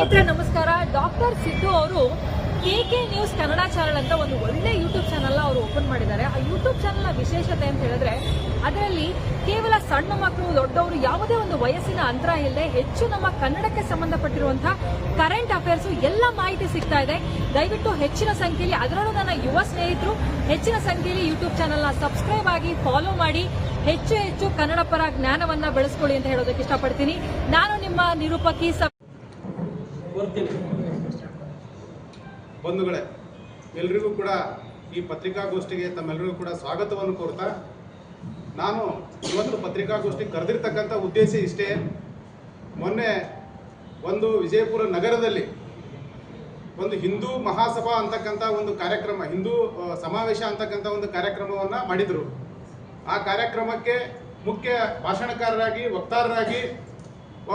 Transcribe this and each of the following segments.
ನಮಸ್ಕಾರ. ಡಾಕ್ಟರ್ ಸಿದ್ದು ಅವರು KK news Kannada channel ಅಂತ ಒಂದು ಒಳ್ಳೆ ಯೂಟ್ಯೂಬ್ ಚಾನೆಲ್ ಅವರು ಓಪನ್ ಮಾಡಿದ್ದಾರೆ. ಆ ಯೂಟ್ಯೂಬ್ ಚಾನೆಲ್ನ ವಿಶೇಷತೆ ಅಂತ ಹೇಳಿದ್ರೆ ಅದರಲ್ಲಿ ಕೇವಲ ಸಣ್ಣ ಮಕ್ಕಳು ದೊಡ್ಡವರು ಯಾವುದೇ ಒಂದು ವಯಸ್ಸಿನ ಅಂತರ ಇಲ್ಲದೆ ಹೆಚ್ಚು ನಮ್ಮ ಕನ್ನಡಕ್ಕೆ ಸಂಬಂಧಪಟ್ಟಿರುವಂತಹ ಕರೆಂಟ್ ಅಫೇರ್ಸ್ ಎಲ್ಲ ಮಾಹಿತಿ ಸಿಗ್ತಾ ಇದೆ. ದಯವಿಟ್ಟು ಹೆಚ್ಚಿನ ಸಂಖ್ಯೆಯಲ್ಲಿ, ಅದರಲ್ಲೂ ನನ್ನ ಯುವ ಸ್ನೇಹಿತರು ಹೆಚ್ಚಿನ ಸಂಖ್ಯೆಯಲ್ಲಿ ಯೂಟ್ಯೂಬ್ ಚಾನೆಲ್ನ ಸಬ್ಸ್ಕ್ರೈಬ್ ಆಗಿ ಫಾಲೋ ಮಾಡಿ ಹೆಚ್ಚು ಕನ್ನಡ ಪರ ಜ್ಞಾನವನ್ನ ಬೆಳೆಸ್ಕೊಳ್ಳಿ ಅಂತ ಹೇಳೋದಕ್ಕೆ ಇಷ್ಟಪಡ್ತೀನಿ. ನಾನು ನಿಮ್ಮ ನಿರೂಪಕಿ ಬಂಧುಗಳೇ, ಎಲ್ರಿಗೂ ಕೂಡ ಈ ಪತ್ರಿಕಾಗೋಷ್ಠಿಗೆ ತಮ್ಮೆಲ್ಲರಿಗೂ ಕೂಡ ಸ್ವಾಗತವನ್ನು ಕೋರ್ತಾ, ನಾನು ಇವತ್ತು ಪತ್ರಿಕಾಗೋಷ್ಠಿ ಕರೆದಿರ್ತಕ್ಕಂಥ ಉದ್ದೇಶ ಇಷ್ಟೇ. ಮೊನ್ನೆ ಒಂದು ವಿಜಯಪುರ ನಗರದಲ್ಲಿ ಒಂದು ಹಿಂದೂ ಮಹಾಸಭಾ ಅಂತಕ್ಕಂಥ ಒಂದು ಕಾರ್ಯಕ್ರಮ, ಹಿಂದೂ ಸಮಾವೇಶ ಅಂತಕ್ಕಂಥ ಒಂದು ಕಾರ್ಯಕ್ರಮವನ್ನು ಮಾಡಿದರು. ಆ ಕಾರ್ಯಕ್ರಮಕ್ಕೆ ಮುಖ್ಯ ಭಾಷಣಕಾರರಾಗಿ, ವಕ್ತಾರರಾಗಿ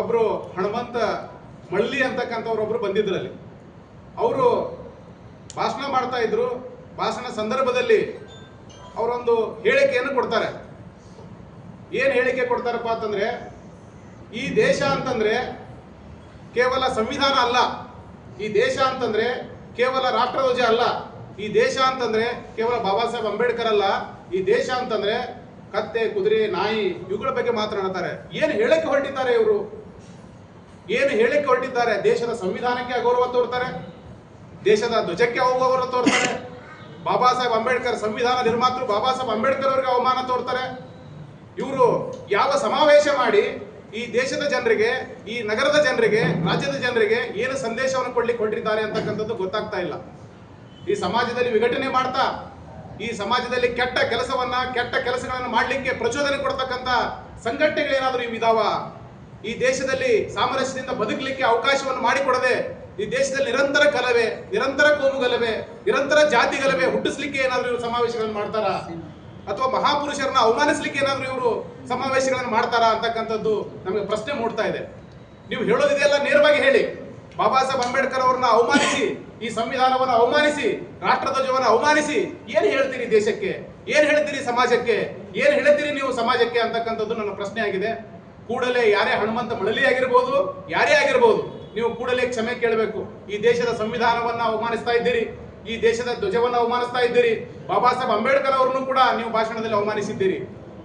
ಒಬ್ಬರು ಹನುಮಂತ ಮಳ್ಳಿ ಅಂತಕ್ಕಂಥವ್ರೊಬ್ಬರು ಬಂದಿದ್ದರಲ್ಲಿ. ಅವರು ಭಾಷಣ ಮಾಡ್ತಾ ಇದ್ರು. ಭಾಷಣ ಸಂದರ್ಭದಲ್ಲಿ ಅವರೊಂದು ಹೇಳಿಕೆಯನ್ನು ಕೊಡ್ತಾರೆ. ಏನು ಹೇಳಿಕೆ ಕೊಡ್ತಾರಪ್ಪ ಅಂತಂದ್ರೆ, ಈ ದೇಶ ಅಂತಂದ್ರೆ ಕೇವಲ ಸಂವಿಧಾನ ಅಲ್ಲ, ಈ ದೇಶ ಅಂತಂದ್ರೆ ಕೇವಲ ರಾಷ್ಟ್ರಧ್ವಜ ಅಲ್ಲ, ಈ ದೇಶ ಅಂತಂದ್ರೆ ಕೇವಲ ಬಾಬಾ ಸಾಹೇಬ್ ಅಂಬೇಡ್ಕರ್ ಅಲ್ಲ, ಈ ದೇಶ ಅಂತಂದ್ರೆ ಕತ್ತೆ, ಕುದುರೆ, ನಾಯಿ ಇವುಗಳ ಬಗ್ಗೆ ಮಾತನಾಡ್ತಾರೆ. ಏನು ಹೇಳಿಕೆ ಹೊರಟಿದ್ದಾರೆ ಇವರು? ಏನು ಹೇಳಿಕೆ ಹೊರಟಿದ್ದಾರೆ? ದೇಶದ ಸಂವಿಧಾನಕ್ಕೆ ಅಗೌರವ ತೋರ್ತಾರೆ, ದೇಶದ ಧ್ವಜಕ್ಕೆ ಅಗೌರವ ತೋರ್ತಾರೆ, ಬಾಬಾ ಸಾಹೇಬ್ ಅಂಬೇಡ್ಕರ್ ಸಂವಿಧಾನ ನಿರ್ಮಾತೃ ಬಾಬಾ ಸಾಹೇಬ್ ಅಂಬೇಡ್ಕರ್ ಅವರಿಗೆ ಅವಮಾನ ತೋರ್ತಾರೆ. ಇವರು ಯಾವ ಸಮಾವೇಶ ಮಾಡಿ ಈ ದೇಶದ ಜನರಿಗೆ, ಈ ನಗರದ ಜನರಿಗೆ, ರಾಜ್ಯದ ಜನರಿಗೆ ಏನು ಸಂದೇಶವನ್ನು ಕೊಡ್ಲಿಕ್ಕೆ ಹೊರಟಿದ್ದಾರೆ ಅಂತಕ್ಕಂಥದ್ದು ಗೊತ್ತಾಗ್ತಾ ಇಲ್ಲ. ಈ ಸಮಾಜದಲ್ಲಿ ವಿಘಟನೆ ಮಾಡ್ತಾ, ಈ ಸಮಾಜದಲ್ಲಿ ಕೆಟ್ಟ ಕೆಲಸಗಳನ್ನು ಮಾಡಲಿಕ್ಕೆ ಪ್ರಚೋದನೆ ಕೊಡ್ತಕ್ಕಂಥ ಸಂಘಟನೆಗಳೇನಾದರೂ ಇದಾವ? ಈ ದೇಶದಲ್ಲಿ ಸಾಮರಸ್ಯದಿಂದ ಬದುಕಲಿಕ್ಕೆ ಅವಕಾಶವನ್ನು ಮಾಡಿಕೊಡದೆ, ಈ ದೇಶದಲ್ಲಿ ನಿರಂತರ ಗಲಭೆ, ನಿರಂತರ ಕೋಮು ಗಲಭೆ, ನಿರಂತರ ಜಾತಿ ಗಲಭೆ ಹುಟ್ಟಿಸ್ಲಿಕ್ಕೆ ಏನಾದರೂ ಇವರು ಸಮಾವೇಶಗಳನ್ನು ಮಾಡ್ತಾರಾ? ಅಥವಾ ಮಹಾಪುರುಷರನ್ನ ಅವಮಾನಿಸ್ಲಿಕ್ಕೆ ಏನಾದರೂ ಇವರು ಸಮಾವೇಶಗಳನ್ನು ಮಾಡ್ತಾರಾ ಅಂತಕ್ಕಂಥದ್ದು ನಮಗೆ ಪ್ರಶ್ನೆ ಮೂಡ್ತಾ ಇದೆ. ನೀವು ಹೇಳೋದಿದೆಯಲ್ಲ ನೇರವಾಗಿ ಹೇಳಿ. ಬಾಬಾ ಸಾಹೇಬ್ ಅಂಬೇಡ್ಕರ್ ಅವ್ರನ್ನ ಅವಮಾನಿಸಿ, ಈ ಸಂವಿಧಾನವನ್ನು ಅವಮಾನಿಸಿ, ರಾಷ್ಟ್ರಧ್ವಜವನ್ನು ಅವಮಾನಿಸಿ ಏನು ಹೇಳ್ತೀರಿ ದೇಶಕ್ಕೆ? ಏನು ಹೇಳ್ತೀರಿ ಸಮಾಜಕ್ಕೆ? ಏನು ಹೇಳ್ತೀರಿ ನೀವು ಸಮಾಜಕ್ಕೆ ಅಂತಕ್ಕಂಥದ್ದು ನನ್ನ ಪ್ರಶ್ನೆ ಆಗಿದೆ. ಕೂಡಲೇ ಯಾರೇ ಹನುಮಂತ ಮಳಲಿ ಆಗಿರ್ಬೋದು, ಯಾರೇ ಆಗಿರ್ಬೋದು, ನೀವು ಕೂಡಲೇ ಕ್ಷಮೆ ಕೇಳಬೇಕು. ಈ ದೇಶದ ಸಂವಿಧಾನವನ್ನ ಅವಮಾನಿಸ್ತಾ ಇದ್ದೀರಿ, ಈ ದೇಶದ ಧ್ವಜವನ್ನು ಅವಮಾನಿಸ್ತಾ ಇದ್ದೀರಿ, ಬಾಬಾ ಸಾಹೇಬ್ ಅಂಬೇಡ್ಕರ್ ಅವರನ್ನು ಕೂಡ ನೀವು ಭಾಷಣದಲ್ಲಿ ಅವಮಾನಿಸಿದ್ದೀರಿ.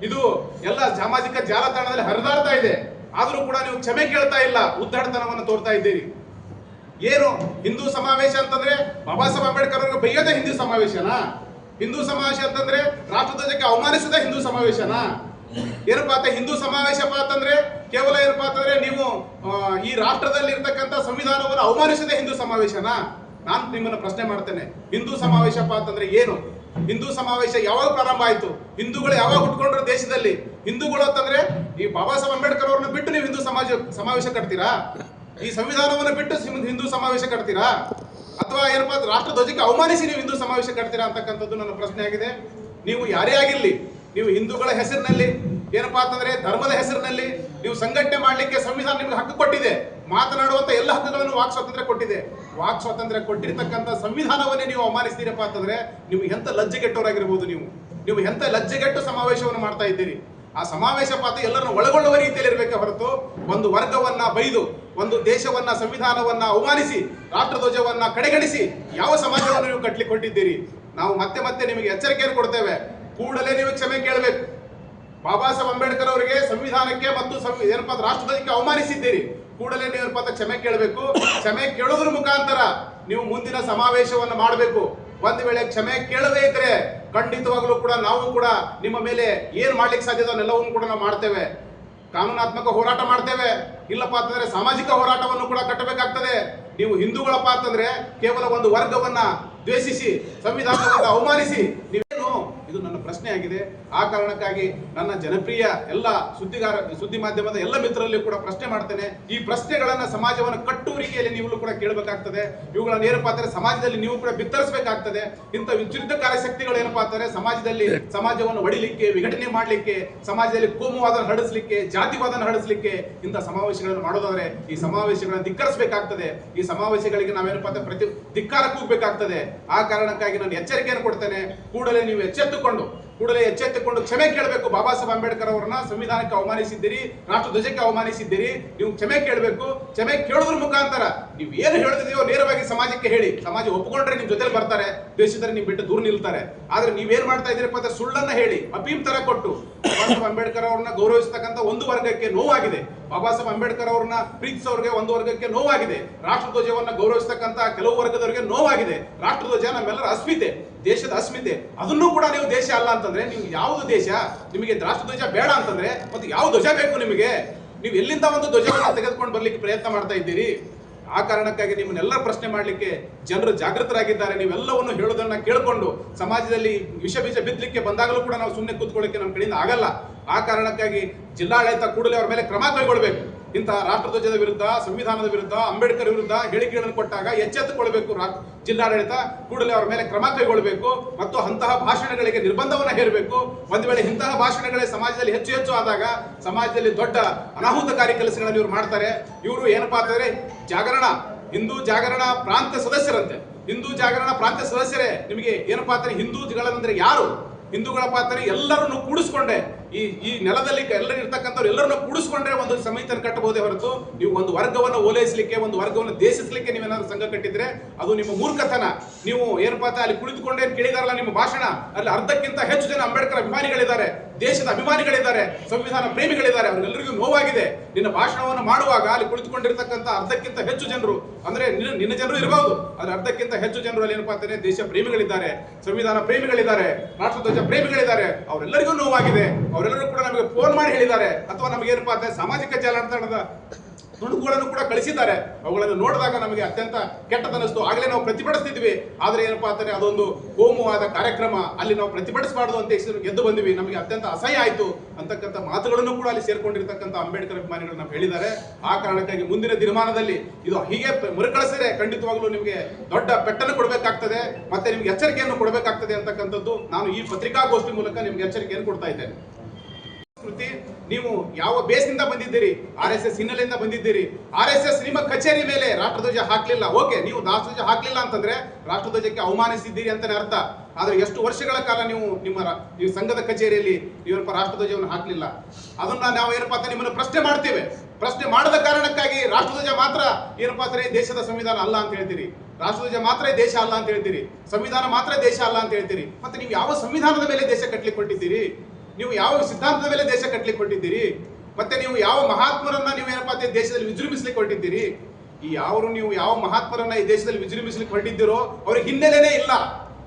ಇದು ಎಲ್ಲ ಸಾಮಾಜಿಕ ಜಾಲತಾಣದಲ್ಲಿ ಹರಿದಾಡ್ತಾ ಇದೆ. ಆದರೂ ಕೂಡ ನೀವು ಕ್ಷಮೆ ಕೇಳ್ತಾ ಇಲ್ಲ, ಉದ್ದಾಟತನವನ್ನು ತೋರ್ತಾ ಇದ್ದೀರಿ. ಏನು ಹಿಂದೂ ಸಮಾವೇಶ ಅಂತಂದ್ರೆ ಬಾಬಾ ಸಾಹೇಬ್ ಅಂಬೇಡ್ಕರ್ ಅವರಿಗೆ ಬೈಯದ ಹಿಂದೂ ಸಮಾವೇಶನಾ? ಹಿಂದೂ ಸಮಾವೇಶ ಅಂತಂದ್ರೆ ರಾಷ್ಟ್ರಧ್ವಜಕ್ಕೆ ಅವಮಾನಿಸದ ಹಿಂದೂ ಸಮಾವೇಶನಾ? ಏನಪ್ಪಾ ಅಂತ ಹಿಂದೂ ಸಮಾವೇಶಪ್ಪ ಅಂತಂದ್ರೆ ಕೇವಲ ಏನಪ್ಪಾ ಅಂತಂದ್ರೆ ನೀವು ಈ ರಾಷ್ಟ್ರದಲ್ಲಿ ಇರ್ತಕ್ಕಂಥ ಸಂವಿಧಾನವನ್ನು ಅವಮಾನಿಸದೆ ಹಿಂದೂ ಸಮಾವೇಶನಾ? ನಾನು ನಿಮ್ಮನ್ನ ಪ್ರಶ್ನೆ ಮಾಡ್ತೇನೆ, ಹಿಂದೂ ಸಮಾವೇಶಪ್ಪ ಅಂತಂದ್ರೆ ಏನು? ಹಿಂದೂ ಸಮಾವೇಶ ಯಾವಾಗ ಪ್ರಾರಂಭ ಆಯ್ತು? ಹಿಂದೂಗಳು ಯಾವಾಗ ಹುಟ್ಕೊಂಡ್ರು ದೇಶದಲ್ಲಿ? ಹಿಂದೂಗಳು ಅಂತಂದ್ರೆ ಈ ಬಾಬಾ ಸಾಹೇಬ್ ಅಂಬೇಡ್ಕರ್ ಅವ್ರನ್ನ ಬಿಟ್ಟು ನೀವು ಹಿಂದೂ ಸಮಾವೇಶ ಕಟ್ತೀರಾ? ಈ ಸಂವಿಧಾನವನ್ನು ಬಿಟ್ಟು ಹಿಂದೂ ಸಮಾವೇಶ ಕಟ್ತೀರಾ? ಅಥವಾ ಏನಪ್ಪಾ ರಾಷ್ಟ್ರ ಧ್ವಜಕ್ಕೆ ಅವಮಾನಿಸಿ ನೀವು ಹಿಂದೂ ಸಮಾವೇಶ ಕಟ್ತೀರಾ ಅಂತಕ್ಕಂಥದ್ದು ನನ್ನ ಪ್ರಶ್ನೆ ಆಗಿದೆ. ನೀವು ಯಾರೇ ಆಗಿರ್ಲಿ, ನೀವು ಹಿಂದೂಗಳ ಹೆಸರಿನಲ್ಲಿ, ಏನಪ್ಪಾ ಅಂತಂದ್ರೆ ಧರ್ಮದ ಹೆಸರಿನಲ್ಲಿ ನೀವು ಸಂಘಟನೆ ಮಾಡಲಿಕ್ಕೆ ಸಂವಿಧಾನ ನಿಮ್ಗೆ ಹಕ್ಕು ಕೊಟ್ಟಿದೆ. ಮಾತನಾಡುವಂತ ಎಲ್ಲ ಹಕ್ಕುಗಳನ್ನು ವಾಕ್ ಸ್ವಾತಂತ್ರ್ಯ ಕೊಟ್ಟಿದೆ. ವಾಕ್ ಸ್ವಾತಂತ್ರ್ಯ ಕೊಟ್ಟಿರ್ತಕ್ಕಂಥ ಸಂವಿಧಾನವನ್ನೇ ನೀವು ಅವಮಾನಿಸ್ತೀರಪ್ಪ ಅಂತಂದ್ರೆ ನೀವು ಎಂತ ಲಜ್ಜೆಗೆಟ್ಟವರಾಗಿರ್ಬೋದು. ನೀವು ಎಂತ ಲಜ್ಜೆಗೆಟ್ಟು ಸಮಾವೇಶವನ್ನು ಮಾಡ್ತಾ ಇದ್ದೀರಿ. ಆ ಸಮಾವೇಶ ಪಾತ್ರ ಎಲ್ಲರನ್ನು ಒಳಗೊಳ್ಳುವ ರೀತಿಯಲ್ಲಿ ಇರಬೇಕೆ ಹೊರತು ಒಂದು ವರ್ಗವನ್ನ ಬೈದು, ಒಂದು ದೇಶವನ್ನ, ಸಂವಿಧಾನವನ್ನ ಅವಮಾನಿಸಿ, ರಾಷ್ಟ್ರಧ್ವಜವನ್ನ ಕಡೆಗಣಿಸಿ ಯಾವ ಸಮಾಜವನ್ನು ನೀವು ಕಟ್ಲಿಕ್ಕೆ ಹೊರಟಿದ್ದೀರಿ? ನಾವು ಮತ್ತೆ ನಿಮಗೆ ಎಚ್ಚರಿಕೆಯನ್ನು ಕೊಡ್ತೇವೆ. ಕೂಡಲೇ ನೀವು ಕ್ಷಮೆ ಕೇಳಬೇಕು. ಬಾಬಾ ಸಾಹೇಬ್ ಅಂಬೇಡ್ಕರ್ ಅವರಿಗೆ, ಸಂವಿಧಾನಕ್ಕೆ ಮತ್ತು ಏನಪ್ಪಾ ರಾಷ್ಟ್ರಧ್ವಜಕ್ಕೆ ಅವಮಾನಿಸಿದ್ದೀರಿ. ಕೂಡಲೇ ನೀವು ಏನಪ್ಪಾ ಕ್ಷಮೆ ಕೇಳಬೇಕು. ಕ್ಷಮೆ ಕೇಳೋದ್ರ ಮುಖಾಂತರ ನೀವು ಮುಂದಿನ ಸಮಾವೇಶವನ್ನು ಮಾಡಬೇಕು. ಒಂದು ವೇಳೆ ಕ್ಷಮೆ ಕೇಳದೇ ಇದ್ರೆ ಖಂಡಿತವಾಗ್ಲೂ ಕೂಡ ನಾವು ಕೂಡ ನಿಮ್ಮ ಮೇಲೆ ಏನ್ ಮಾಡ್ಲಿಕ್ಕೆ ಸಾಧ್ಯದ ಎಲ್ಲವನ್ನು ಕೂಡ ನಾವು ಮಾಡ್ತೇವೆ. ಕಾನೂನಾತ್ಮಕ ಹೋರಾಟ ಮಾಡ್ತೇವೆ. ಇಲ್ಲಪ್ಪ ಅಂತಂದ್ರೆ ಸಾಮಾಜಿಕ ಹೋರಾಟವನ್ನು ಕೂಡ ಕಟ್ಟಬೇಕಾಗ್ತದೆ. ನೀವು ಹಿಂದೂಗಳಪ್ಪ ಅಂತಂದ್ರೆ ಕೇವಲ ಒಂದು ವರ್ಗವನ್ನ ದ್ವೇಷಿಸಿ, ಸಂವಿಧಾನವನ್ನು ಅವಮಾನಿಸಿ ನೀವೇನು? ಇದು ನನ್ನ ಪ್ರಶ್ನೆ ಆಗಿದೆ. ಆ ಕಾರಣಕ್ಕಾಗಿ ನನ್ನ ಜನಪ್ರಿಯ ಎಲ್ಲ ಸುದ್ದಿ ಮಾಧ್ಯಮದ ಎಲ್ಲ ಮಿತ್ರರಲ್ಲಿ ಕೂಡ ಪ್ರಶ್ನೆ ಮಾಡ್ತೇನೆ. ಈ ಪ್ರಶ್ನೆಗಳನ್ನ ಸಮಾಜವನ್ನು ಕಟ್ಟುವ ರೀತಿಯಲ್ಲಿ ನೀವು ಕೂಡ ಕೇಳಬೇಕಾಗ್ತದೆ. ಇವುಗಳನ್ನ ಏನಪ್ಪಾ ಅಂದ್ರೆ ಸಮಾಜದಲ್ಲಿ ನೀವು ಕೂಡ ಬಿತ್ತರಿಸಬೇಕಾಗ್ತದೆ. ಇಂಥ ವಿಚಿತ್ರಕಾರಿ ಶಕ್ತಿಗಳು ಏನಪ್ಪಾ ಅಂತಂದ್ರೆ ಸಮಾಜವನ್ನು ಒಡಿಲಿಕ್ಕೆ, ವಿಘಟನೆ ಮಾಡಲಿಕ್ಕೆ, ಸಮಾಜದಲ್ಲಿ ಕೋಮುವಾದನ ಹರಡಿಸಲಿಕ್ಕೆ, ಜಾತಿವಾದನ ಹರಡಿಸಲಿಕ್ಕೆ ಇಂಥ ಸಮಾವೇಶಗಳನ್ನು ಮಾಡೋದಾದ್ರೆ ಈ ಸಮಾವೇಶಗಳನ್ನು ಧಿಕ್ಕರಿಸಬೇಕಾಗ್ತದೆ. ಈ ಸಮಾವೇಶಗಳಿಗೆ ನಾವೇನಪ್ಪಾ ಧಿಕ್ಕಾರ ಕೂಗಬೇಕಾಗ್ತದೆ. ಆ ಕಾರಣಕ್ಕಾಗಿ ನಾನು ಎಚ್ಚರಿಕೆಯನ್ನು ಕೊಡ್ತೇನೆ. ಕೂಡಲೇ ನೀವು ಎಚ್ಚೆತ್ತುಕೊಂಡು ಕೂಡಲೇ ಎಚ್ಚೆತ್ತುಕೊಂಡು ಕ್ಷಮೆ ಕೇಳಬೇಕು. ಬಾಬಾ ಸಾಹೇಬ್ ಅಂಬೇಡ್ಕರ್ ಅವರನ್ನ ಸಂವಿಧಾನಕ್ಕೆ ಅವಮಾನಿಸಿದ್ದೀರಿ, ರಾಷ್ಟ್ರ ಧ್ವಜಕ್ಕೆ ಅವಮಾನಿಸಿದ್ದೀರಿ, ನೀವು ಕ್ಷಮೆ ಕೇಳಬೇಕು. ಕ್ಷಮೆ ಕೇಳೋದ್ರ ಮುಖಾಂತರ ನೀವು ಏನು ಹೇಳ್ತಿದೀವೋ ನೇರವಾಗಿ ಸಮಾಜಕ್ಕೆ ಹೇಳಿ. ಸಮಾಜ ಒಪ್ಪಿಕೊಂಡ್ರೆ ನಿಮ್ ಜೊತೆ ಬರ್ತಾರೆ, ದ್ವೇಷಿಸಿದ್ರೆ ನಿಮ್ ಬಿಟ್ಟು ದೂರ ನಿಲ್ತಾರೆ. ಆದ್ರೆ ನೀವೇನ್ ಮಾಡ್ತಾ ಇದ್ದೀರಪ್ಪ ಅಂತ ಸುಳ್ಳನ್ನ ಹೇಳಿ ಅಫೀಮ್ ತರ ಕೊಟ್ಟು ಬಾಬಾ ಸಾಹೇಬ್ ಅಂಬೇಡ್ಕರ್ ಅವರನ್ನ ಗೌರವಿಸತಕ್ಕಂಥ ಒಂದು ವರ್ಗಕ್ಕೆ ನೋವಾಗಿದೆ. ಬಾಬಾ ಸಾಹೇಬ್ ಅಂಬೇಡ್ಕರ್ ಅವರನ್ನ ಪ್ರೀತಿಸೋರಿಗೆ ಒಂದು ವರ್ಗಕ್ಕೆ ನೋವಾಗಿದೆ. ರಾಷ್ಟ್ರ ಧ್ವಜವನ್ನ ಗೌರವಿಸತಕ್ಕಂಥ ಕೆಲವು ವರ್ಗದವರಿಗೆ ನೋವಾಗಿದೆ. ರಾಷ್ಟ್ರ ಧ್ವಜ ನಮ್ಮೆಲ್ಲರ ಅಸ್ಮಿತೆ, ದೇಶದ ಅಸ್ಮಿತೆ. ಅದನ್ನೂ ಕೂಡ ನೀವು ದೇಶ ಅಲ್ಲ ಅಂತಂದ್ರೆ ನೀವು ಯಾವುದು ದೇಶ? ನಿಮಗೆ ರಾಷ್ಟ್ರ ಧ್ವಜ ಬೇಡ ಅಂತಂದ್ರೆ ಮತ್ತೆ ಯಾವ ಧ್ವಜ ಬೇಕು ನಿಮಗೆ? ನೀವು ಎಲ್ಲಿಂದ ಒಂದು ಧ್ವಜವನ್ನು ತೆಗೆದುಕೊಂಡು ಬರ್ಲಿಕ್ಕೆ ಪ್ರಯತ್ನ ಮಾಡ್ತಾ ಇದ್ದೀರಿ? ಆ ಕಾರಣಕ್ಕಾಗಿ ನಿಮ್ಮನ್ನೆಲ್ಲ ಪ್ರಶ್ನೆ ಮಾಡಲಿಕ್ಕೆ ಜನರು ಜಾಗೃತರಾಗಿದ್ದಾರೆ. ನೀವೆಲ್ಲವನ್ನು ಹೇಳೋದನ್ನ ಕೇಳಿಕೊಂಡು ಸಮಾಜದಲ್ಲಿ ವಿಷ ಬೀಜ ಬಿತ್ತಲಿಕ್ಕೆ ಬಂದಾಗಲೂ ಕೂಡ ನಾವು ಸುಮ್ಮನೆ ಕೂತ್ಕೊಳ್ಳಿಕ್ಕೆ ನಮ್ಮ ಕಡೆಯಿಂದ ಆಗಲ್ಲ. ಆ ಕಾರಣಕ್ಕಾಗಿ ಜಿಲ್ಲಾಡಳಿತ ಕೂಡಲೇ ಅವರ ಮೇಲೆ ಕ್ರಮ ಕೈಗೊಳ್ಳಬೇಕು. ಇಂತಹ ರಾಷ್ಟ್ರಧ್ವಜದ ವಿರುದ್ಧ, ಸಂವಿಧಾನದ ವಿರುದ್ಧ, ಅಂಬೇಡ್ಕರ್ ವಿರುದ್ಧ ಹೇಳಿಕೆಗಳನ್ನು ಕೊಟ್ಟಾಗ ಎಚ್ಚೆತ್ತುಕೊಳ್ಬೇಕು. ಜಿಲ್ಲಾಡಳಿತ ಕೂಡಲೇ ಅವರ ಮೇಲೆ ಕ್ರಮ ಕೈಗೊಳ್ಳಬೇಕು ಮತ್ತು ಅಂತಹ ಭಾಷಣಗಳಿಗೆ ನಿರ್ಬಂಧವನ್ನು ಹೇರಬೇಕು. ಒಂದು ವೇಳೆ ಇಂತಹ ಭಾಷಣಗಳೇ ಸಮಾಜದಲ್ಲಿ ಹೆಚ್ಚು ಹೆಚ್ಚು ಆದಾಗ ಸಮಾಜದಲ್ಲಿ ದೊಡ್ಡ ಅನಾಹುತಕಾರಿ ಕೆಲಸಗಳನ್ನು ಇವರು ಮಾಡ್ತಾರೆ. ಇವರು ಏನಪ್ಪಾ ಅಂತಂದ್ರೆ ಜಾಗರಣ, ಹಿಂದೂ ಜಾಗರಣ ಪ್ರಾಂತ ಸದಸ್ಯರಂತೆ. ಹಿಂದೂ ಜಾಗರಣ ಪ್ರಾಂತ ಸದಸ್ಯರೇ. ನಿಮಗೆ ಏನಪ್ಪಾ ಅಂತಾರೆ ಹಿಂದೂಗಳಂದ್ರೆ ಯಾರು? ಹಿಂದೂಗಳ ಪಾತ್ರ ಎಲ್ಲರನ್ನು ಕೂಡಿಸ್ಕೊಂಡೆ ಈ ನೆಲದಲ್ಲಿ ಎಲ್ಲರೂ ಇರ್ತಕ್ಕಂಥವ್ರು ಎಲ್ಲರನ್ನು ಕೂಡಿಸ್ಕೊಂಡ್ರೆ ಒಂದು ಸಮಿತಿಯನ್ನು ಕಟ್ಟಬಹುದೇ ಹೊರತು ನೀವು ಒಂದು ವರ್ಗವನ್ನು ಓಲೈಸಲಿಕ್ಕೆ, ಒಂದು ವರ್ಗವನ್ನು ದೇಶಿಸಲಿಕ್ಕೆ ನೀವೇನಾದ್ರು ಸಂಘ ಕಟ್ಟಿದ್ರೆ ಅದು ನಿಮ್ಮ ಮೂರ್ಖತನ. ನೀವು ಏನಪ್ಪಾ ಅಲ್ಲಿ ಕುಳಿತುಕೊಂಡೇ ಕೇಳಿದಾರಲ್ಲ ನಿಮ್ಮ ಭಾಷಣ, ಅಲ್ಲಿ ಅರ್ಧಕ್ಕಿಂತ ಹೆಚ್ಚು ಜನ ಅಂಬೇಡ್ಕರ್ ಅಭಿಮಾನಿಗಳಿದ್ದಾರೆ, ದೇಶದ ಅಭಿಮಾನಿಗಳಿದ್ದಾರೆ, ಸಂವಿಧಾನ ಪ್ರೇಮಿಗಳಿದ್ದಾರೆ. ಅವರೆಲ್ಲರಿಗೂ ನೋವಾಗಿದೆ. ನಿನ್ನ ಭಾಷಣವನ್ನು ಮಾಡುವಾಗ ಅಲ್ಲಿ ಕುಳಿತುಕೊಂಡಿರ್ತಕ್ಕಂಥ ಅರ್ಧಕ್ಕಿಂತ ಹೆಚ್ಚು ಜನರು, ಅಂದ್ರೆ ನಿನ್ನ ಜನರು ಇರಬಹುದು, ಅಲ್ಲಿ ಅರ್ಧಕ್ಕಿಂತ ಹೆಚ್ಚು ಜನರು ಅಲ್ಲಿ ಏನಪ್ಪಾ ಅಂತಂದ್ರೆ ದೇಶ ಪ್ರೇಮಿಗಳಿದ್ದಾರೆ, ಸಂವಿಧಾನ ಪ್ರೇಮಿಗಳಿದ್ದಾರೆ, ರಾಷ್ಟ್ರಧ್ವಜ ಪ್ರೇಮಿಗಳಿದ್ದಾರೆ. ಅವರೆಲ್ಲರಿಗೂ ನೋವಾಗಿದೆ. ಅವರೆಲ್ಲರೂ ಕೂಡ ನಮಗೆ ಫೋನ್ ಮಾಡಿ ಹೇಳಿದ್ದಾರೆ ಅಥವಾ ನಮಗೆ ಏನಪ್ಪಾ ಅಂತ ಸಾಮಾಜಿಕ ಜಾಲತಾಣದ ತುಣುಕುಗಳನ್ನು ಕೂಡ ಕಳಿಸಿದ್ದಾರೆ. ಅವುಗಳನ್ನು ನೋಡಿದಾಗ ನಮಗೆ ಅತ್ಯಂತ ಕೆಟ್ಟದನಿಸ್ತು. ಆಗಲೇ ನಾವು ಪ್ರತಿಭಟಿಸ್ತಿದ್ವಿ. ಆದ್ರೆ ಏನಪ್ಪಾ ಅಂತಂದ್ರೆ ಅದೊಂದು ಕೋಮುವಾದ ಕಾರ್ಯಕ್ರಮ, ಅಲ್ಲಿ ನಾವು ಪ್ರತಿಭಟಿಸಬಾರ್ದು ಅಂತ ಗೆದ್ದು ಬಂದ್ವಿ. ನಮಗೆ ಅತ್ಯಂತ ಅಸಹ್ಯ ಆಯ್ತು ಅಂತಕ್ಕಂಥ ಮಾತುಗಳನ್ನು ಕೂಡ ಅಲ್ಲಿ ಸೇರ್ಕೊಂಡಿರ್ತಕ್ಕಂಥ ಅಂಬೇಡ್ಕರ್ ಅಭಿಮಾನಿಗಳು ನಾವು ಹೇಳಿದ್ದಾರೆ. ಆ ಕಾರಣಕ್ಕಾಗಿ ಮುಂದಿನ ದಿನಮಾನದಲ್ಲಿ ಇದು ಹೀಗೆ ಮರುಕಳಿಸಿದ್ರೆ ಖಂಡಿತವಾಗ್ಲೂ ನಿಮಗೆ ದೊಡ್ಡ ಪೆಟ್ಟನ್ನು ಕೊಡಬೇಕಾಗ್ತದೆ, ಮತ್ತೆ ನಿಮ್ಗೆ ಎಚ್ಚರಿಕೆಯನ್ನು ಕೊಡಬೇಕಾಗ್ತದೆ ಅಂತಕ್ಕಂಥದ್ದು ನಾನು ಈ ಪತ್ರಿಕಾಗೋಷ್ಠಿ ಮೂಲಕ ನಿಮ್ಗೆ ಎಚ್ಚರಿಕೆಯನ್ನು ಕೊಡ್ತಾ ಇದ್ದೇನೆ. ನೀವು ಯಾವ ಬೇಸ್ನಿಂದ ಬಂದಿದ್ದೀರಿ? RSS ಹಿನ್ನೆಲೆಯಿಂದ ಬಂದಿದ್ದೀರಿ. RSS ನಿಮ್ಮ ಕಚೇರಿ ಮೇಲೆ ರಾಷ್ಟ್ರಧ್ವಜ ಹಾಕ್ಲಿಲ್ಲ, ಓಕೆ, ನೀವು ರಾಷ್ಟ್ರಧ್ವಜ ಹಾಕ್ಲಿಲ್ಲ ಅಂತಂದ್ರೆ ರಾಷ್ಟ್ರಧ್ವಜಕ್ಕೆ ಅವಮಾನಿಸಿದ್ದೀರಿ ಅಂತಾನೆ ಅರ್ಥ. ಆದ್ರೆ ಎಷ್ಟು ವರ್ಷಗಳ ಕಾಲ ನೀವು ಸಂಘದ ಕಚೇರಿಯಲ್ಲಿ ನೀವೇನಪ್ಪ ರಾಷ್ಟ್ರಧ್ವಜವನ್ನು ಹಾಕ್ಲಿಲ್ಲ? ಅದನ್ನ ನಾವು ಏನಪ್ಪಾ ಅಂತ ನಿಮ್ಮನ್ನು ಪ್ರಶ್ನೆ ಮಾಡ್ತೇವೆ. ಪ್ರಶ್ನೆ ಮಾಡದ ಕಾರಣಕ್ಕಾಗಿ ರಾಷ್ಟ್ರಧ್ವಜ ಮಾತ್ರ ಏನಪ್ಪಾ ಅಂದ್ರೆ ದೇಶದ ಸಂವಿಧಾನ ಅಲ್ಲ ಅಂತ ಹೇಳ್ತೀರಿ, ರಾಷ್ಟ್ರಧ್ವಜ ಮಾತ್ರ ದೇಶ ಅಲ್ಲ ಅಂತ ಹೇಳ್ತೀರಿ, ಸಂವಿಧಾನ ಮಾತ್ರ ದೇಶ ಅಲ್ಲ ಅಂತ ಹೇಳ್ತೀರಿ. ಮತ್ತೆ ನೀವು ಯಾವ ಸಂವಿಧಾನದ ಮೇಲೆ ದೇಶ ಕಟ್ಟಲಿಕ್ಕೆ ಕೊಟ್ಟಿದ್ದೀರಿ? ನೀವು ಯಾವ ಸಿದ್ಧಾಂತದ ಮೇಲೆ ದೇಶ ಕಟ್ಟಲಿಕ್ಕೆ ಕೊಟ್ಟಿದ್ದೀರಿ? ಮತ್ತೆ ನೀವು ಯಾವ ಮಹಾತ್ಮರನ್ನ ನೀವು ಏನಪ್ಪಾ ದೇಶದಲ್ಲಿ ವಿಜೃಂಭಿಸ್ಲಿಕ್ಕೆ ಹೊರಟಿದ್ದೀರಿ? ನೀವು ಯಾವ ಮಹಾತ್ಮರನ್ನ ಈ ದೇಶದಲ್ಲಿ ವಿಜೃಂಭಿಸ್ಲಿಕ್ಕೆ ಹೊರಟಿದ್ದೀರೋ ಅವ್ರಿಗೆ ಹಿನ್ನೆಲೆನೇ ಇಲ್ಲ.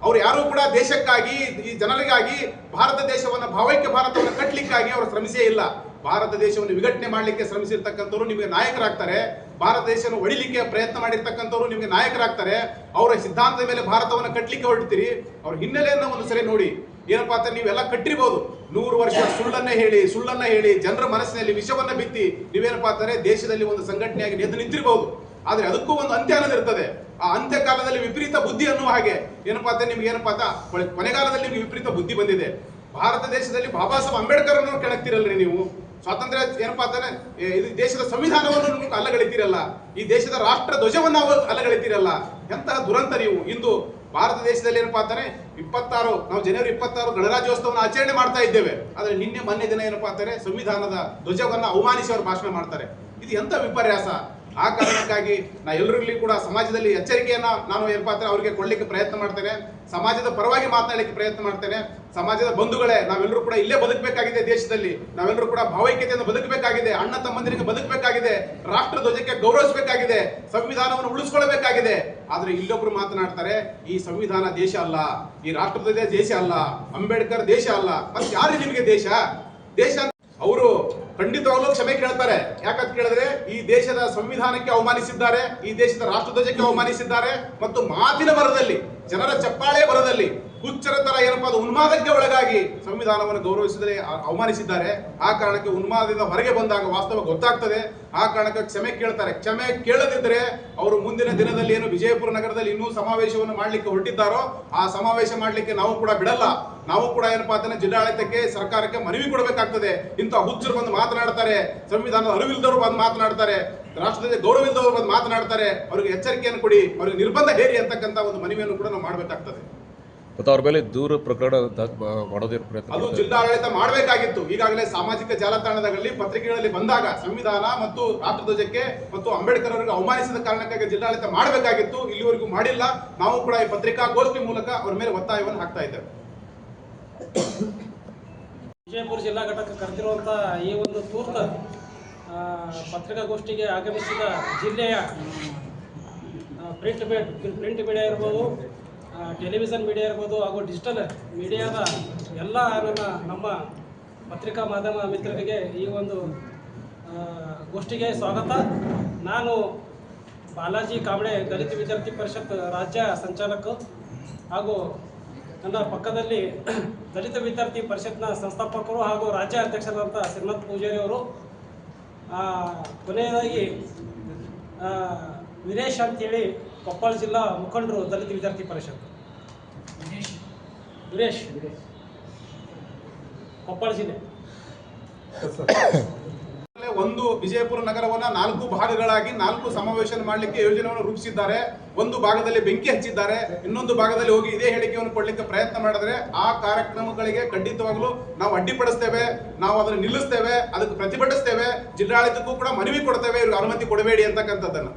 ಅವ್ರು ಯಾರು ಕೂಡ ದೇಶಕ್ಕಾಗಿ, ಈ ಜನರಿಗಾಗಿ, ಭಾರತ ದೇಶವನ್ನ, ಭಾವೈಕ್ಯ ಭಾರತವನ್ನು ಕಟ್ಟಲಿಕ್ಕಾಗಿ ಅವರು ಶ್ರಮಿಸೇ ಇಲ್ಲ. ಭಾರತ ದೇಶವನ್ನು ವಿಘಟನೆ ಮಾಡಲಿಕ್ಕೆ ಶ್ರಮಿಸಿರ್ತಕ್ಕಂಥವ್ರು ನಿಮಗೆ ನಾಯಕರಾಗ್ತಾರೆ. ಭಾರತ ದೇಶವನ್ನು ಒಡಿಲಿಕ್ಕೆ ಪ್ರಯತ್ನ ಮಾಡಿರ್ತಕ್ಕಂಥವ್ರು ನಿಮಗೆ ನಾಯಕರಾಗ್ತಾರೆ. ಅವರ ಸಿದ್ಧಾಂತದ ಮೇಲೆ ಭಾರತವನ್ನು ಕಟ್ಟಲಿಕ್ಕೆ ಹೊರಡ್ತೀರಿ. ಅವ್ರ ಹಿನ್ನೆಲೆಯನ್ನು ಒಂದು ಸರಿ ನೋಡಿ. ಏನಪ್ಪಾ ಅಂತ ನೀವೆಲ್ಲ ಕಟ್ಟಿರ್ಬೋದು, 100 ವರ್ಷ ಸುಳ್ಳನ್ನ ಹೇಳಿ ಜನರ ಮನಸ್ಸಿನಲ್ಲಿ ವಿಷವನ್ನ ಬಿತ್ತಿ ನೀವೇನಪ್ಪಾ ಅಂತಾರೆ ದೇಶದಲ್ಲಿ ಒಂದು ಸಂಘಟನೆಯಾಗಿ ಎದ್ದು ನಿಂತಿರಬಹುದು. ಆದ್ರೆ ಅದಕ್ಕೂ ಒಂದು ಅಂತ್ಯ ಅನ್ನೋದಿರ್ತದೆ. ಆ ಅಂತ್ಯ ಕಾಲದಲ್ಲಿ ವಿಪರೀತ ಬುದ್ಧಿ ಅನ್ನುವ ಹಾಗೆ ಏನಪ್ಪಾ ಅಂತ ನಿಮ್ಗೆ ಏನಪ್ಪಾ ಅಂತ ಕೊನೆಗಾಲದಲ್ಲಿ ನಿಮ್ಗೆ ವಿಪರೀತ ಬುದ್ಧಿ ಬಂದಿದೆ. ಭಾರತ ದೇಶದಲ್ಲಿ ಬಾಬಾ ಸಾಹೇಬ್ ಅಂಬೇಡ್ಕರ್ ಅನ್ನು ಕೆಣಕ್ತಿರಲ್ರಿ ನೀವು. ಸ್ವಾತಂತ್ರ್ಯ ಏನಪ್ಪಾ ಅಂತಾನೆ ಇದು ದೇಶದ ಸಂವಿಧಾನವನ್ನು ಅಲ್ಲಗಳಿತೀರಲ್ಲ, ಈ ದೇಶದ ರಾಷ್ಟ್ರ ಧ್ವಜವನ್ನು ಅಲ್ಲಗಳಿತೀರಲ್ಲ. ಎಂತಹ ದುರಂತ ನೀವು. ಇಂದು ಭಾರತ ದೇಶದಲ್ಲಿ ಏನಪ್ಪಾ ಅಂತಾನೆ ನಾವು ಜನವರಿ 26 ಗಣರಾಜ್ಯೋತ್ಸವವನ್ನು ಆಚರಣೆ ಮಾಡ್ತಾ ಇದ್ದೇವೆ. ಆದ್ರೆ ಮೊನ್ನೆ ದಿನ ಏನಪ್ಪಾ ಅಂತಾರೆ ಸಂವಿಧಾನದ ಧ್ವಜವನ್ನ ಅವಮಾನಿಸಿ ಅವರು ಭಾಷಣ ಮಾಡ್ತಾರೆ. ಇದು ಎಂತ ವಿಪರ್ಯಾಸ. ಆ ಕಾರಣಕ್ಕಾಗಿ ನಾ ಎಲ್ಲರಲ್ಲಿ ಕೂಡ ಸಮಾಜದಲ್ಲಿ ಎಚ್ಚರಿಕೆಯನ್ನ ನಾನು ಏನಪ್ಪಾ ಅಂದ್ರೆ ಅವರಿಗೆ ಕೊಡ್ಲಿಕ್ಕೆ ಪ್ರಯತ್ನ ಮಾಡ್ತೇನೆ. ಸಮಾಜದ ಪರವಾಗಿ ಮಾತನಾಡಲಿಕ್ಕೆ ಪ್ರಯತ್ನ ಮಾಡ್ತೇನೆ. ಸಮಾಜದ ಬಂಧುಗಳೇ, ನಾವೆಲ್ಲರೂ ಕೂಡ ಇಲ್ಲೇ ಬದುಕಬೇಕಾಗಿದೆ. ದೇಶದಲ್ಲಿ ನಾವೆಲ್ಲರೂ ಕೂಡ ಭಾವೈಕ್ಯತೆಯಿಂದ ಬದುಕಬೇಕಾಗಿದೆ. ಅಣ್ಣ ತಮ್ಮಂದಿರಿಗೆ ಬದುಕಬೇಕಾಗಿದೆ. ರಾಷ್ಟ್ರ ಧ್ವಜಕ್ಕೆ ಗೌರವಿಸಬೇಕಾಗಿದೆ. ಸಂವಿಧಾನವನ್ನು ಉಳಿಸ್ಕೊಳ್ಬೇಕಾಗಿದೆ. ಆದ್ರೆ ಇಲ್ಲೊಬ್ರು ಮಾತನಾಡ್ತಾರೆ, ಈ ಸಂವಿಧಾನ ದೇಶ ಅಲ್ಲ, ಈ ರಾಷ್ಟ್ರಧ್ವಜ ದೇಶ ಅಲ್ಲ, ಅಂಬೇಡ್ಕರ್ ದೇಶ ಅಲ್ಲ. ಮತ್ತೆ ಯಾರು ನಿಮಗೆ ದೇಶ? ಅವರು ಖಂಡಿತವಾಗ್ಲೂ ಕ್ಷಮೆ ಕೇಳ್ತಾರೆ. ಯಾಕಂತ ಕೇಳಿದ್ರೆ ಈ ದೇಶದ ಸಂವಿಧಾನಕ್ಕೆ ಅವಮಾನಿಸಿದ್ದಾರೆ, ಈ ದೇಶದ ರಾಷ್ಟ್ರಧ್ವಜಕ್ಕೆ ಅವಮಾನಿಸಿದ್ದಾರೆ ಮತ್ತು ಮಾತಿನ ಬರದಲ್ಲಿ, ಜನರ ಚಪ್ಪಾಳೆ ಬರದಲ್ಲಿ ಹುಚ್ಚರ ತರ ಏನಪ್ಪಾ ಅದು ಉನ್ಮಾದಕ್ಕೆ ಒಳಗಾಗಿ ಸಂವಿಧಾನವನ್ನು ಗೌರವಿಸಿದರೆ ಅವಮಾನಿಸಿದ್ದಾರೆ. ಆ ಕಾರಣಕ್ಕೆ ಉನ್ಮಾದದಿಂದ ಹೊರಗೆ ಬಂದಾಗ ವಾಸ್ತವ ಗೊತ್ತಾಗ್ತದೆ. ಆ ಕಾರಣಕ್ಕೆ ಕ್ಷಮೆ ಕೇಳ್ತಾರೆ. ಕ್ಷಮೆ ಕೇಳದಿದ್ರೆ ಅವರು ಮುಂದಿನ ದಿನದಲ್ಲಿ ಏನು ವಿಜಯಪುರ ನಗರದಲ್ಲಿ ಇನ್ನೂ ಸಮಾವೇಶವನ್ನು ಮಾಡ್ಲಿಕ್ಕೆ ಹೊರಟಿದ್ದಾರೋ ಆ ಸಮಾವೇಶ ಮಾಡ್ಲಿಕ್ಕೆ ನಾವು ಕೂಡ ಬಿಡಲ್ಲ. ನಾವು ಕೂಡ ಏನಪ್ಪಾ ಅಂತಂದ್ರೆ ಜಿಲ್ಲಾಡಳಿತಕ್ಕೆ, ಸರ್ಕಾರಕ್ಕೆ ಮನವಿ ಕೊಡಬೇಕಾಗ್ತದೆ. ಇಂಥ ಹುಚ್ಚರು ಬಂದು ಮಾತನಾಡ್ತಾರೆ, ಸಂವಿಧಾನದ ಅರಿವಿಲ್ದವರು ಬಂದು ಮಾತನಾಡ್ತಾರೆ, ರಾಷ್ಟ್ರದಲ್ಲಿ ಗೌರವಿಲ್ಲದವರು ಬಂದು ಮಾತನಾಡ್ತಾರೆ. ಅವರಿಗೆ ಎಚ್ಚರಿಕೆಯನ್ನು ಕೊಡಿ, ಅವರಿಗೆ ನಿರ್ಬಂಧ ಹೇರಿ ಅಂತಕ್ಕಂಥ ಒಂದು ಮನವಿಯನ್ನು ಕೂಡ ನಾವು ಮಾಡಬೇಕಾಗ್ತದೆ. ಮತ್ತು ಅವ್ರ ಮೇಲೆ ದೂರು ಪ್ರಕರಣ ಮಾಡೋದೇ ಪ್ರಯತ್ನ ಅದು ಮಾಡ್ತಾ ಜಿಲ್ಲಾಡಳಿತ ಮಾಡಬೇಕಾಗಿತ್ತು. ಈಗಾಗಲೇ ಸಾಮಾಜಿಕ ಜಾಲತಾಣಗಳಲ್ಲಿ ಪತ್ರಿಕೆಗಳಲ್ಲಿ ಬಂದಾಗ ಸಂವಿಧಾನ ಮತ್ತು ರಾಷ್ಟ್ರಧ್ವಜಕ್ಕೆ ಮತ್ತು ಅಂಬೇಡ್ಕರ್ ಅವರಿಗೆ ಅವಮಾನಿಸಿದ ಕಾರಣಕ್ಕಾಗಿ ಜಿಲ್ಲಾಡಳಿತ ಮಾಡಬೇಕಾಗಿತ್ತು. ಇಲ್ಲಿವರೆಗೂ ಮಾಡಿಲ್ಲ. ನಾವು ಕೂಡ ಈ ಪತ್ರಿಕಾಗೋಷ್ಠಿ ಮೂಲಕ ಅವ್ರ ಮೇಲೆ ಒತ್ತಾಯವನ್ನು ಹಾಕ್ತಾ ಇದ್ದೇವೆ. ವಿಜಯಪುರ ಜಿಲ್ಲಾ ಘಟಕ ಕರೆದಿರುವಂಥ ಈ ಒಂದು ತುರ್ತು ಪತ್ರಿಕಾಗೋಷ್ಠಿಗೆ ಆಗಮಿಸಿದ ಜಿಲ್ಲೆಯ ಪ್ರಿಂಟ್ ಮೀಡಿಯಾ ಇರ್ಬೋದು, ಟೆಲಿವಿಷನ್ ಮೀಡಿಯಾ ಇರ್ಬೋದು ಹಾಗೂ ಡಿಜಿಟಲ್ ಮೀಡಿಯಾದ ಎಲ್ಲ ನಮ್ಮ ಪತ್ರಿಕಾ ಮಾಧ್ಯಮ ಮಿತ್ರರಿಗೆ ಈ ಒಂದು ಗೋಷ್ಠಿಗೆ ಸ್ವಾಗತ. ನಾನು ಬಾಲಾಜಿ ಕಾಂಬಳೆ ದಲಿತ ವಿದ್ಯಾರ್ಥಿ ಪರಿಷತ್ ರಾಜ್ಯ ಸಂಚಾಲಕ ಹಾಗೂ ನನ್ನ ಪಕ್ಕದಲ್ಲಿ ದಲಿತ ವಿದ್ಯಾರ್ಥಿ ಪರಿಷತ್ನ ಸಂಸ್ಥಾಪಕರು ಹಾಗೂ ರಾಜ್ಯ ಅಧ್ಯಕ್ಷರಾದಂಥ ಶ್ರೀನಾಥ್ ಪೂಜಾರಿ ಅವರು, ಕೊನೆಯದಾಗಿ ವೀರೇಶ್ ಅಂತೇಳಿ ಕೊಪ್ಪಳ ಜಿಲ್ಲಾ ಮುಖಂಡರು ದಲಿತ ವಿದ್ಯಾರ್ಥಿ ಪರಿಷತ್. ವೀರೇಶ್ ಕೊಪ್ಪಳ ಜಿಲ್ಲೆ. ಒಂದು ವಿಜಯಪುರ ನಗರವನ್ನ 4 ಭಾಗಗಳಾಗಿ 4 ಸಮಾವೇಶ ಮಾಡಲಿಕ್ಕೆ ಯೋಜನೆಯನ್ನು ರೂಪಿಸಿದ್ದಾರೆ. ಒಂದು ಭಾಗದಲ್ಲಿ ಬೆಂಕಿ ಹಚ್ಚಿದ್ದಾರೆ, ಇನ್ನೊಂದು ಭಾಗದಲ್ಲಿ ಹೋಗಿ ಇದೇ ಹೇಳಿಕೆಯನ್ನು ಕೊಡಲಿಕ್ಕೆ ಪ್ರಯತ್ನ ಮಾಡಿದ್ರೆ ಆ ಕಾರ್ಯಕ್ರಮಗಳಿಗೆ ಖಂಡಿತವಾಗ್ಲೂ ನಾವು ಅಡ್ಡಿಪಡಿಸ್ತೇವೆ, ನಾವು ಅದನ್ನು ನಿಲ್ಲಿಸ್ತೇವೆ, ಅದಕ್ಕೆ ಪ್ರತಿಭಟಿಸ್ತೇವೆ, ಜಿಲ್ಲಾಡಳಿತಕ್ಕೂ ಕೂಡ ಮನವಿ ಕೊಡ್ತೇವೆ, ಇವ್ರಿಗೆ ಅನುಮತಿ ಕೊಡಬೇಡಿ ಅಂತಕ್ಕಂಥದ್ದನ್ನು.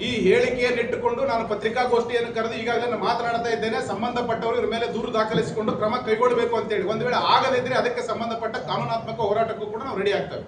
ಈ ಹೇಳಿಕೆಯನ್ನಿಟ್ಟುಕೊಂಡು ನಾನು ಪತ್ರಿಕಾಗೋಷ್ಠಿಯನ್ನು ಕರೆದು ಈಗಾಗಲೇ ನಾನು ಮಾತನಾಡ್ತಾ ಇದ್ದೇನೆ. ಸಂಬಂಧಪಟ್ಟವರು ಇವ್ರ ಮೇಲೆ ದೂರು ದಾಖಲಿಸಿಕೊಂಡು ಕ್ರಮ ಕೈಗೊಳ್ಳಬೇಕು ಅಂತೇಳಿ. ಒಂದು ವೇಳೆ ಆಗದಿದ್ರೆ ಅದಕ್ಕೆ ಸಂಬಂಧಪಟ್ಟ ಕಾನೂನಾತ್ಮಕ ಹೋರಾಟಕ್ಕೂ ಕೂಡ ನಾವು ರೆಡಿ ಆಗ್ತೇವೆ.